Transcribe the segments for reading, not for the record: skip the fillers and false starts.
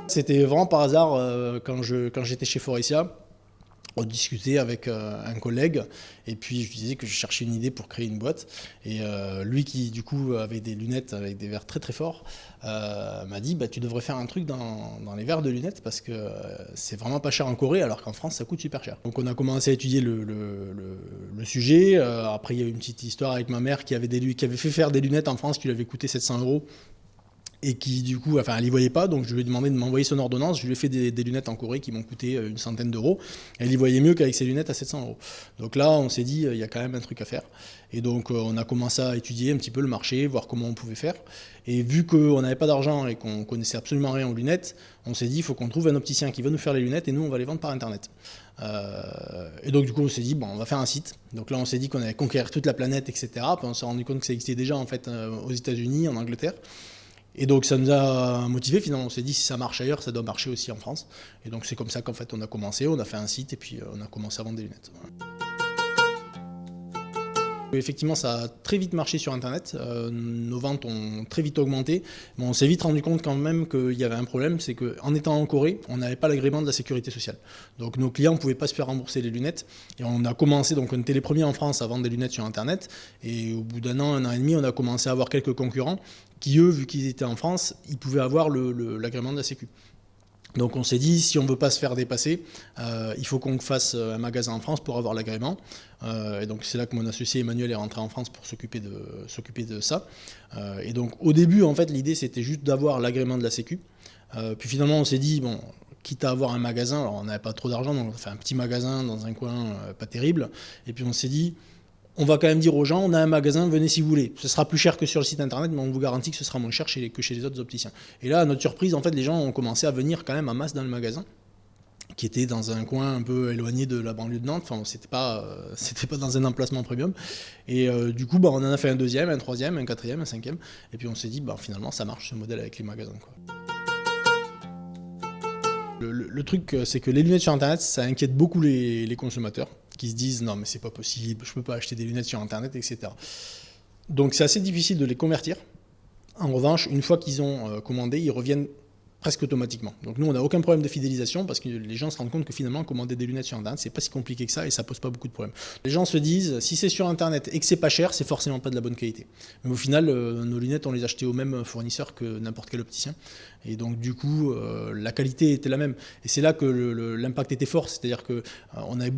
C'était vraiment par hasard quand j'étais chez Forestia. On discutait avec un collègue et puis je lui disais que je cherchais une idée pour créer une boîte. Et lui qui du coup avait des lunettes avec des verres très très forts m'a dit bah, tu devrais faire un truc dans les verres de lunettes parce que c'est vraiment pas cher en Corée alors qu'en France ça coûte super cher. Donc on a commencé à étudier le sujet. Après il y a eu une petite histoire avec ma mère qui avait fait faire des lunettes en France qui lui avaient coûté 700 euros et qui du coup, enfin elle y voyait pas, donc je lui ai demandé de m'envoyer son ordonnance, je lui ai fait des lunettes en Corée qui m'ont coûté une centaine d'euros, elle y voyait mieux qu'avec ses lunettes à 700 euros. Donc là on s'est dit, il y a quand même un truc à faire, et donc on a commencé à étudier un petit peu le marché, voir comment on pouvait faire, et vu qu'on n'avait pas d'argent et qu'on connaissait absolument rien aux lunettes, on s'est dit, il faut qu'on trouve un opticien qui va nous faire les lunettes, et nous on va les vendre par internet. Et donc du coup on s'est dit bon on va faire un site. Donc là on s'est dit qu'on allait conquérir toute la planète, etc. Puis on s'est rendu compte que ça existait déjà en fait aux États-Unis, en Angleterre. Et donc ça nous a motivés finalement, on s'est dit si ça marche ailleurs, ça doit marcher aussi en France. Et donc c'est comme ça qu'en fait on a commencé, on a fait un site et puis on a commencé à vendre des lunettes. Voilà. Effectivement, ça a très vite marché sur Internet, nos ventes ont très vite augmenté, mais on s'est vite rendu compte quand même qu'il y avait un problème, c'est qu'en étant en Corée, on n'avait pas l'agrément de la sécurité sociale. Donc nos clients ne pouvaient pas se faire rembourser les lunettes, et on a commencé, donc on était les premiers en France à vendre des lunettes sur Internet, et au bout d'un an et demi, on a commencé à avoir quelques concurrents qui, eux, vu qu'ils étaient en France, ils pouvaient avoir l'agrément de la Sécu. Donc on s'est dit, si on ne veut pas se faire dépasser, il faut qu'on fasse un magasin en France pour avoir l'agrément. Et donc c'est là que mon associé Emmanuel est rentré en France pour s'occuper de ça. Et donc au début, en fait, l'idée c'était juste d'avoir l'agrément de la Sécu. Puis finalement on s'est dit, bon, quitte à avoir un magasin, alors on n'avait pas trop d'argent, donc on a fait un petit magasin dans un coin pas terrible. Et puis on s'est dit, on va quand même dire aux gens, on a un magasin, venez si vous voulez. Ce sera plus cher que sur le site internet, mais on vous garantit que ce sera moins cher que chez les autres opticiens. Et là, à notre surprise, en fait, les gens ont commencé à venir quand même en masse dans le magasin, qui était dans un coin un peu éloigné de la banlieue de Nantes. Enfin, c'était pas dans un emplacement premium. Et du coup, bah, on en a fait un deuxième, un troisième, un quatrième, un cinquième. Et puis on s'est dit, bah, finalement, ça marche ce modèle avec les magasins, quoi. Le truc, c'est que les lunettes sur Internet, ça inquiète beaucoup les consommateurs qui se disent non mais c'est pas possible, je peux pas acheter des lunettes sur Internet, etc. Donc c'est assez difficile de les convertir. En revanche, une fois qu'ils ont commandé, ils reviennent presque automatiquement. Donc nous, on n'a aucun problème de fidélisation parce que les gens se rendent compte que finalement, commander des lunettes sur Internet, c'est pas si compliqué que ça et ça pose pas beaucoup de problèmes. Les gens se disent, si c'est sur Internet et que c'est pas cher, c'est forcément pas de la bonne qualité. Mais au final, nos lunettes, on les achetait au même fournisseur que n'importe quel opticien. Et donc du coup, la qualité était la même. Et c'est là que l'impact était fort. C'est-à-dire que on avait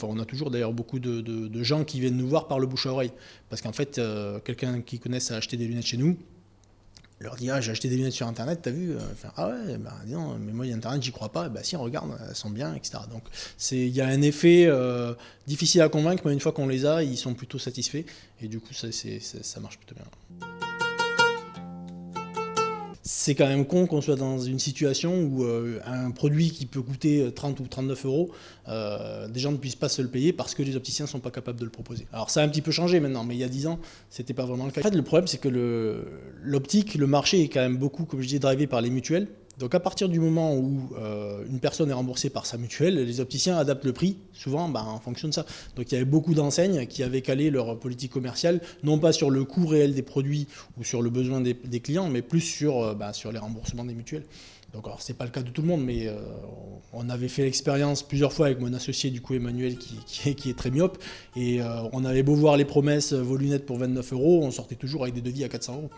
on a toujours d'ailleurs beaucoup de gens qui viennent nous voir par le bouche à oreille. Parce qu'en fait, quelqu'un qui connaisse a acheté des lunettes chez nous, leur dit ah j'ai acheté des lunettes sur internet, t'as vu, enfin, ah ouais bah non mais moi internet j'y crois pas, bah si regarde elles sont bien, etc. Donc il y a un effet difficile à convaincre, mais une fois qu'on les a ils sont plutôt satisfaits et du coup ça marche plutôt bien. C'est quand même con qu'on soit dans une situation où un produit qui peut coûter 30 ou 39 euros, des gens ne puissent pas se le payer parce que les opticiens ne sont pas capables de le proposer. Alors ça a un petit peu changé maintenant, mais il y a 10 ans, c'était pas vraiment le cas. En fait, le problème, c'est que l'optique, le marché est quand même beaucoup, comme je dis, drivé par les mutuelles. Donc à partir du moment où une personne est remboursée par sa mutuelle, les opticiens adaptent le prix, souvent en fonction de ça. Donc il y avait beaucoup d'enseignes qui avaient calé leur politique commerciale, non pas sur le coût réel des produits ou sur le besoin des clients, mais plus sur les remboursements des mutuelles. Donc alors c'est pas le cas de tout le monde, mais on avait fait l'expérience plusieurs fois avec mon associé du coup Emmanuel qui est très myope, et on avait beau voir les promesses, vos lunettes pour 29 euros, on sortait toujours avec des devis à 400 euros.